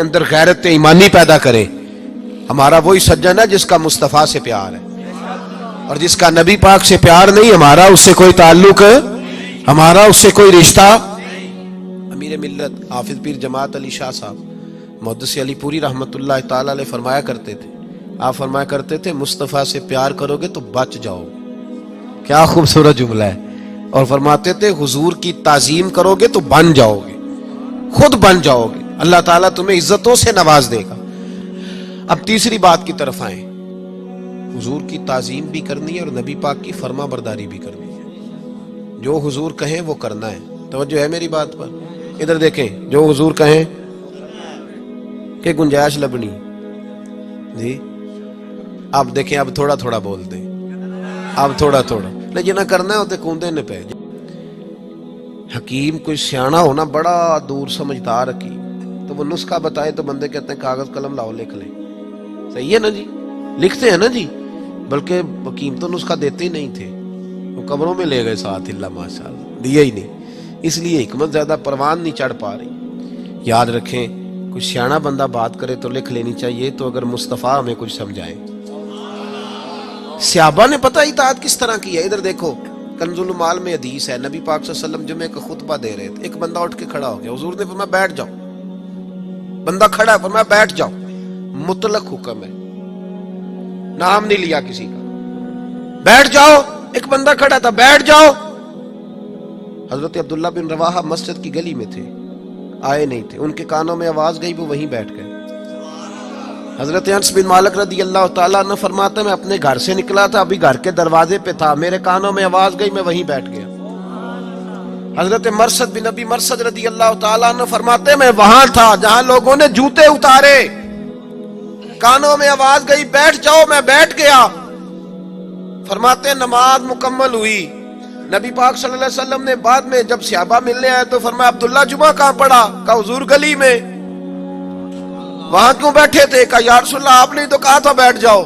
اندر غیرت ایمانی پیدا کرے. ہمارا وہی سجن ہے جس کا مصطفیٰ سے پیار ہے، اور جس کا نبی پاک سے پیار نہیں، ہمارا اس سے کوئی تعلق، ہمارا اس سے کوئی رشتہ. امیر ملت حافظ پیر جماعت علی شاہ صاحب محدث علی پوری رحمت اللہ تعالی علیہ فرمایا کرتے تھے، آپ فرمایا کرتے تھے مصطفیٰ سے پیار کرو گے تو بچ جاؤ. کیا خوبصورت جملہ ہے. اور فرماتے تھے حضور کی تعظیم کرو گے تو بن جاؤ گے، خود بن جاؤ گے، اللہ تعالیٰ تمہیں عزتوں سے نواز دے گا. اب تیسری بات کی طرف آئیں. حضور کی تعظیم بھی کرنی ہے اور نبی پاک کی فرما برداری بھی کرنی ہے. جو حضور کہیں وہ کرنا ہے. توجہ ہے میری بات پر؟ ادھر دیکھیں، جو حضور کہیں کہ گنجائش لبنی جی. اب دیکھیں، اب تھوڑا تھوڑا بول دیں، اب تھوڑا تھوڑا لیکن نہ کرنا ہوتے کوندے نے پہ. حکیم کوئی سیانا ہونا بڑا دور سمجھدار حکیم، تو وہ نسخہ بتائے تو بندے کہتے ہیں کاغذ قلم لاؤ لکھ لیں. صحیح ہے نا جی، لکھتے ہیں نا جی. بلکہ حکیم تو نسخہ دیتے ہی نہیں تھے، وہ قبروں میں لے گئے ساتھ. اللہ ماشاء اللہ دیا ہی نہیں، اس لیے حکمت زیادہ پروان نہیں چڑھ پا رہی. یاد رکھیں، کوئی سیانا بندہ بات کرے تو لکھ لینی چاہیے، تو اگر مصطفیٰ ہمیں کچھ سمجھائے. صحابہ نے پتہ اطاعت کس طرح کی ہے. ادھر دیکھو، کنز المال میں حدیث ہے، نبی پاک صلی اللہ علیہ وسلم جمعے کا خطبہ دے رہے تھے، ایک بندہ اٹھ کے کھڑا ہو گیا، حضور نے فرمایا بیٹھ جاؤ. بندہ کھڑا ہے، فرمایا بیٹھ جاؤ. مطلق حکم ہے، نام نہیں لیا کسی کا. بیٹھ جاؤ. ایک بندہ کھڑا تھا، بیٹھ جاؤ. حضرت عبداللہ بن رواحہ مسجد کی گلی میں تھے، آئے نہیں تھے، ان کے کانوں میں آواز گئی، وہ وہیں بیٹھ گئے. حضرت انس بن مالک رضی اللہ تعالیٰ عنہ فرماتا میں اپنے گھر سے نکلا تھا، ابھی گھر کے دروازے پہ تھا، میرے کانوں میں آواز گئی، میں وہیں بیٹھ گیا. حضرت مرثد بن ابی مرثد رضی اللہ تعالیٰ عنہ فرماتے میں وہاں تھا جہاں لوگوں نے جوتے اتارے، کانوں میں آواز گئی بیٹھ جاؤ، میں بیٹھ گیا. فرماتے نماز مکمل ہوئی. نبی پاک صلی اللہ علیہ وسلم نے بعد میں جب صحابہ ملنے آئے تو فرمایا عبداللہ جمعہ کہاں پڑھا؟ کہا حضور گلی میں. وہاں کیوں بیٹھے تھے؟ کہا یا رسول اللہ آپ نے تو کہا تھا بیٹھ جاؤ.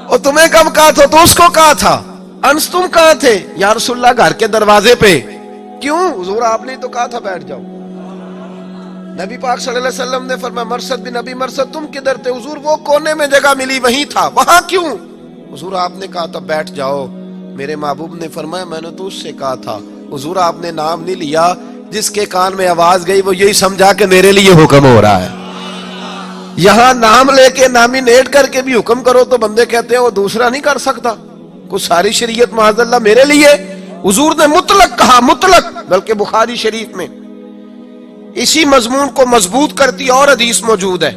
اور تمہیں کب کہا تھا؟ تو اس کو کہا تھا. انس تم کہاں تھے؟ یا رسول اللہ گھر کے دروازے پہ. کیوں؟ حضور آپ نے تو کہا تھا بیٹھ جاؤ. نبی پاک صلی اللہ علیہ وسلم نے فرمایا مرثد بن ابی مرثد تم کدھر تھے؟ حضور وہ کونے میں جگہ ملی وہیں تھا. وہاں کیوں؟ حضور آپ نے کہا تھا بیٹھ جاؤ. میرے محبوب نے فرمایا میں نے تو اس سے کہا تھا. حضور آپ نے نام نہیں لیا، جس کے کان میں آواز گئی وہ یہی سمجھا کہ میرے لیے حکم ہو رہا ہے. یہاں نام لے کے نامینیٹ کر کے بھی حکم کرو تو بندے کہتے ہیں وہ دوسرا نہیں کر سکتا. کچھ ساری شریعت معاذ اللہ میرے لیے. حضور نے مطلق کہا، مطلق. بلکہ بخاری شریف میں اسی مضمون کو مضبوط کرتی اور حدیث موجود ہے.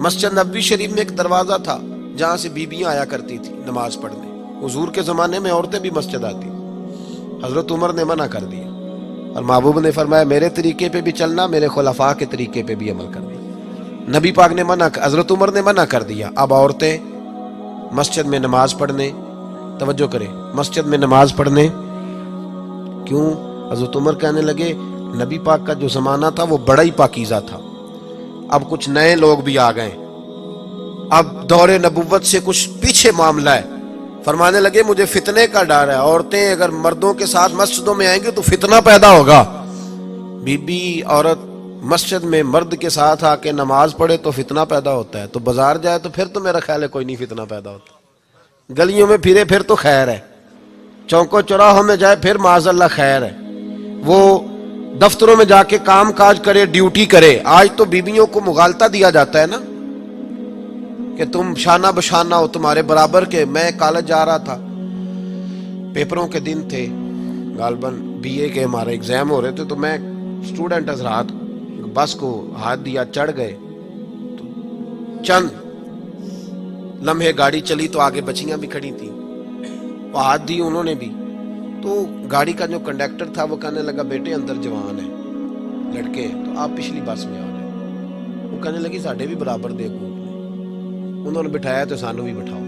مسجد نبوی شریف میں ایک دروازہ تھا جہاں سے بیویاں آیا کرتی تھی نماز پڑھنے. حضور کے زمانے میں عورتیں بھی مسجد آتی. حضرت عمر نے منع کر دیا اور محبوب نے فرمایا میرے طریقے پہ بھی چلنا، میرے خلفاء کے طریقے پہ بھی عمل کرنا. نبی پاک نے منع، حضرت عمر نے منع کر دیا. اب عورتیں مسجد میں نماز پڑھنے، توجہ کریں، مسجد میں نماز پڑھنے. کیوں؟ حضرت عمر کہنے لگے نبی پاک کا جو زمانہ تھا وہ بڑا ہی پاکیزہ تھا، اب کچھ نئے لوگ بھی آ گئے، اب دور نبوت سے کچھ پیچھے معاملہ ہے. فرمانے لگے مجھے فتنے کا ڈر ہے، عورتیں اگر مردوں کے ساتھ مسجدوں میں آئیں گی تو فتنہ پیدا ہوگا. بی بی عورت مسجد میں مرد کے ساتھ آ کے نماز پڑھے تو فتنہ پیدا ہوتا ہے، تو بازار جائے تو پھر تو میرا خیال ہے کوئی نہیں فتنہ پیدا ہوتا. گلیوں میں پھرے پھر تو خیر ہے، چوکوں چوراہوں میں جائے پھر معاذ اللہ خیر ہے. وہ دفتروں میں جا کے کام کاج کرے، ڈیوٹی کرے. آج تو بیویوں کو مغالطہ دیا جاتا ہے نا کہ تم شانہ بشانہ ہو، تمہارے برابر کے. میں کالج جا رہا تھا، پیپروں کے دن تھے، غالباً بی اے کے ہمارے ایگزام ہو رہے تھے، تو میں اسٹوڈنٹ حضرات بس کو ہاتھ دیا، چڑھ گئے. تو چند لمحے گاڑی چلی تو آگے بچیاں بھی کھڑی تھیں، وہ ہاتھ دی انہوں نے بھی. تو گاڑی کا جو کنڈکٹر تھا وہ کہنے لگا بیٹے اندر جوان ہیں، لڑکے ہیں، تو آپ پچھلی بس میں آ رہے. وہ کہنے لگی ساڈے بھی برابر دے کو. انہوں نے بٹھایا تو سانو بھی بٹھاؤ.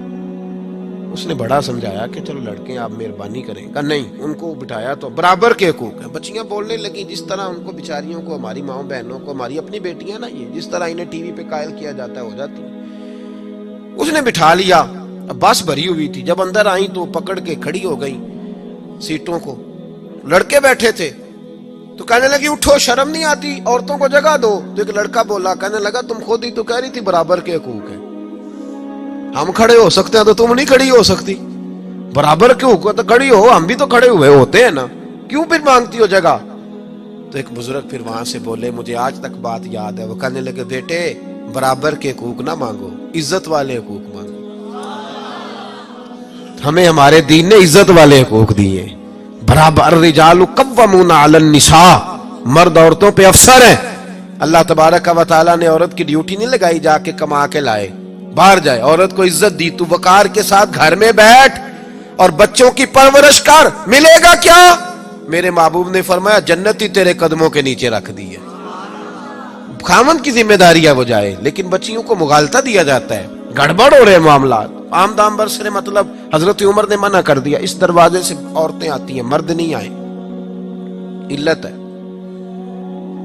اس نے بڑا سمجھایا کہ چلو لڑکے آپ مہربانی کریں. کہا نہیں، ان کو بٹھایا تو برابر کے حقوق ہیں. بچیاں بولنے لگی جس طرح ان کو بیچاریوں کو، ہماری ماؤں بہنوں کو، ہماری اپنی بیٹیاں نا، یہ جس طرح انہیں ٹی وی پہ قائل کیا جاتا ہے ہو جاتی. اس نے بٹھا لیا. بس بھری ہوئی تھی، جب اندر آئیں تو پکڑ کے کھڑی ہو گئی سیٹوں کو. لڑکے بیٹھے تھے. تو کہنے لگی اٹھو، شرم نہیں آتی، عورتوں کو جگہ دو. تو ایک لڑکا بولا، کہنے لگا تم خود ہی تو کہہ رہی تھی برابر کے حقوق ہیں. ہم کھڑے ہو سکتے ہیں تو تم نہیں کھڑی ہو سکتی. برابر کے حقوق تو کھڑی ہو، ہم بھی تو کھڑے ہوئے ہوتے ہیں نا، کیوں پھر مانگتی ہو جگہ؟ تو ایک بزرگ پھر وہاں سے بولے، مجھے آج تک بات یاد ہے، وہ کہنے لگے بیٹے برابر کے حقوق نہ مانگو، عزت والے حقوق مانگو. ہمیں ہمارے دین نے عزت والے حقوق دیے. برابر الرجال قوامون علی النساء، مرد عورتوں پہ افسر ہیں. اللہ تبارک و تعالیٰ نے عورت کی ڈیوٹی نہیں لگائی جا کے کما کے لائے باہر جائے. عورت کو عزت دی، تو وقار کے ساتھ گھر میں بیٹھ اور بچوں کی پرورش کر. ملے گا کیا؟ میرے محبوب نے فرمایا جنت ہی تیرے قدموں کے نیچے رکھ دی ہے. خاوند کی ذمہ داری ہے وہ جائے، لیکن بچیوں کو مغالطہ دیا جاتا ہے، گڑبڑ ہو رہے معاملات. عام دام برسرے مطلب حضرت عمر نے منع کر دیا، اس دروازے سے عورتیں آتی ہیں، مرد نہیں آئے. علت ہے.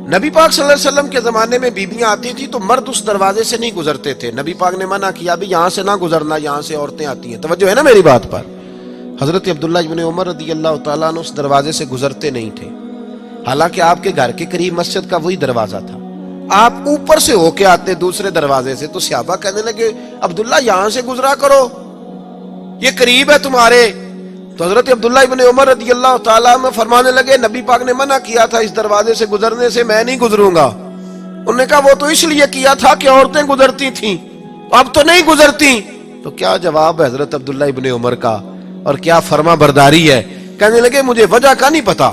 نبی پاک صلی اللہ علیہ وسلم کے زمانے میں بیویاں آتی تھی تو مرد اس دروازے سے نہیں گزرتے تھے. نبی پاک نے منع کیا بھی یہاں سے نہ گزرنا، یہاں سے عورتیں آتی ہیں. توجہ ہے نا میری بات پر؟ حضرت عبداللہ ابن عمر رضی اللہ تعالیٰ عنہ اس دروازے سے گزرتے نہیں تھے، حالانکہ آپ کے گھر کے قریب مسجد کا وہی دروازہ تھا. آپ اوپر سے ہو کے آتے دوسرے دروازے سے. تو صحابہ کہنے لگے عبداللہ یہاں سے گزرا کرو، یہ قریب ہے تمہارے. تو حضرت عبداللہ ابن عمر رضی اللہ تعالیٰ عنہ فرمانے لگے نبی پاک نے منع کیا تھا اس دروازے سے گزرنے سے، میں نہیں گزروں گا. انہوں نے کہا وہ تو اس لیے کیا تھا کہ عورتیں گزرتی تھیں، اب تو نہیں گزرتی. تو کیا جواب ہے حضرت عبداللہ ابن عمر کا، اور کیا فرما برداری ہے. کہنے لگے مجھے وجہ کا نہیں پتا،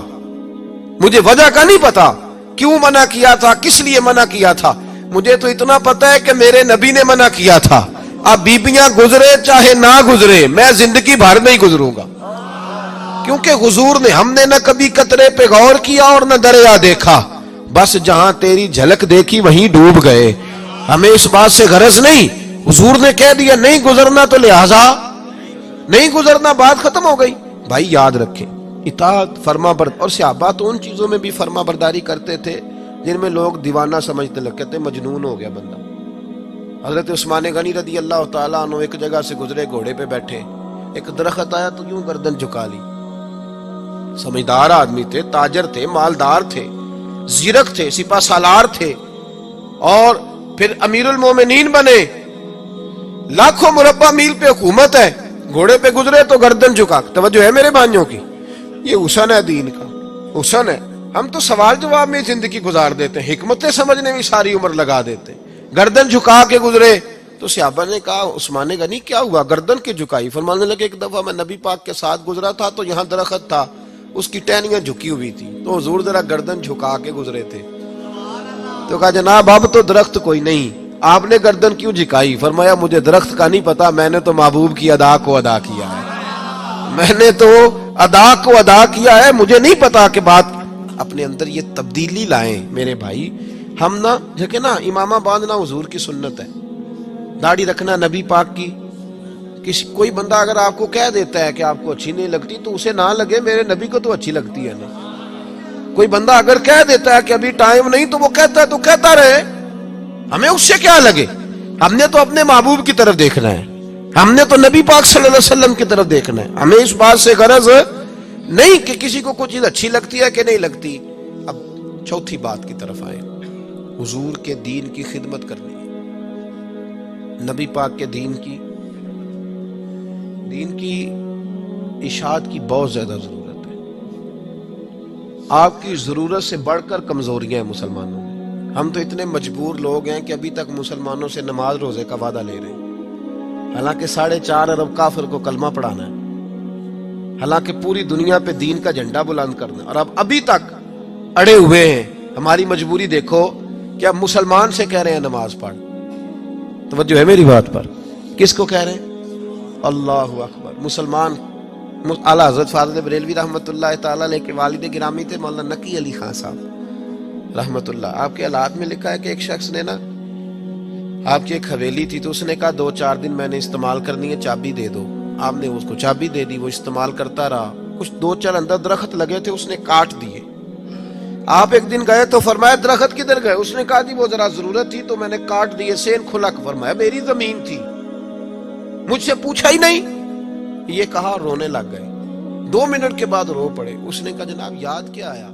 مجھے وجہ کا نہیں پتا کیوں منع کیا تھا، کس لیے منع کیا تھا. مجھے تو اتنا پتا ہے کہ میرے نبی نے منع کیا تھا. اب بیبیاں گزرے چاہے نہ گزرے، میں زندگی بھر نہیں گزروں گا. کیونکہ حضور نے، ہم نے نہ کبھی قطرے پہ غور کیا اور نہ دریا دیکھا، بس جہاں تیری جھلک دیکھی وہیں ڈوب گئے. ہمیں اس بات سے غرض نہیں، حضور نے کہہ دیا نہیں گزرنا تو لہذا نہیں گزرنا، بات ختم ہو گئی. بھائی یاد رکھیں اطاعت فرما برداری، اور صحابہ تو ان چیزوں میں بھی فرما برداری کرتے تھے جن میں لوگ دیوانہ سمجھتے لگتے تھے، مجنون ہو گیا بندہ. حضرت عثمان غنی رضی اللہ تعالیٰ عنہ ایک جگہ سے گزرے، گھوڑے پہ بیٹھے، ایک درخت آیا تو یوں گردن جھکا لی. سمجھدار آدمی تھے، تاجر تھے، مالدار تھے، زیرک تھے، سپہ سالار تھے، اور پھر امیر المومنین بنے، لاکھوں مربع میل پہ حکومت ہے. گھوڑے پہ گزرے تو گردن جھکا. توجہ ہے میرے بھائیوں کی؟ یہ حسن ہے دین کا، حسن ہے. ہم تو سوال جواب میں زندگی گزار دیتے ہیں، حکمتیں سمجھنے میں ساری عمر لگا دیتے ہیں. گردن جھکا کے گزرے. تو صحابہ نے کہا عثمان غنی کیا ہوا، گردن کی جھکائی؟ فرمانے لگے ایک دفعہ میں نبی پاک کے ساتھ گزرا تھا تو یہاں درخت تھا، اس کی ٹہنیاں جھکی ہوئی تھی، تو حضور ذرا گردن جھکا کے گزرے تھے. تو کہا جناب اب تو درخت کوئی نہیں، آپ نے گردن کیوں جھکائی؟ فرمایا مجھے درخت کا نہیں پتا، میں نے تو محبوب کی ادا کو ادا کیا ہے، میں نے تو ادا کو ادا کیا ہے، مجھے نہیں پتا کہ بات. اپنے اندر یہ تبدیلی لائیں میرے بھائی. ہم نہ جھکے نا، امامہ باندھنا حضور کی سنت ہے، داڑھی رکھنا نبی پاک کی. کوئی بندہ اگر آپ کو کہہ دیتا ہے کہ آپ کو اچھی نہیں لگتی تو اسے نہ لگے میرے نبی کو تو اچھی لگتی ہے نا. کوئی بندہ اگر کہہ دیتا ہے کہ ابھی ٹائم نہیں تو وہ کہتا ہے تو کہتا رہے، ہمیں اس سے کیا لگے. ہم نے تو اپنے محبوب کی طرف دیکھنا ہے، ہم نے تو نبی پاک صلی اللہ علیہ وسلم کی طرف دیکھنا ہے. ہمیں اس بات سے غرض نہیں کہ کسی کو کوئی چیز اچھی لگتی ہے کہ نہیں لگتی. اب چوتھی بات کی طرف آئے، حضور کے دین کی خدمت کرنی ہے. نبی پاک کے دین کی اشاعت کی بہت زیادہ ضرورت ہے. آپ کی ضرورت سے بڑھ کر کمزوریاں ہیں مسلمانوں میں. ہم تو اتنے مجبور لوگ ہیں کہ ابھی تک مسلمانوں سے نماز روزے کا وعدہ لے رہے ہیں، حالانکہ 4.5 ارب کافر کو کلمہ پڑھانا ہے، حالانکہ پوری دنیا پہ دین کا جھنڈا بلند کرنا ہے، اور اب ابھی تک اڑے ہوئے ہیں. ہماری مجبوری دیکھو کہ اب مسلمان سے کہہ رہے ہیں نماز پڑھ. توجہ ہے میری بات پر؟ کس کو کہہ رہے ہیں؟ اللہ اکبر. مسلمان اعلیٰ حضرت فاضل بریلوی رحمۃ اللہ تعالیٰ علیہ کے والد گرامی تھے مولانا نقی علی خان صاحب رحمۃ اللہ. آپ کے حالات میں لکھا ہے کہ ایک شخص نے نا، آپ کی ایک حویلی تھی تو اس نے کہا 2-4 دن میں نے استعمال کرنی ہے، چابی دے دو. آپ نے اس کو چابی دے دی، وہ استعمال کرتا رہا. کچھ 2-4 اندر درخت لگے تھے، اس نے کاٹ دیے. آپ ایک دن گئے تو فرمایا درخت کدھر گئے؟ اس نے کہا جی وہ ذرا ضرورت تھی تو میں نے کاٹ دیے. سین کھلا. فرمایا میری زمین تھی، مجھ سے پوچھا ہی نہیں. یہ کہا رونے لگ گئے. 2 منٹ کے بعد رو پڑے. اس نے کہا جناب یاد کیا آیا؟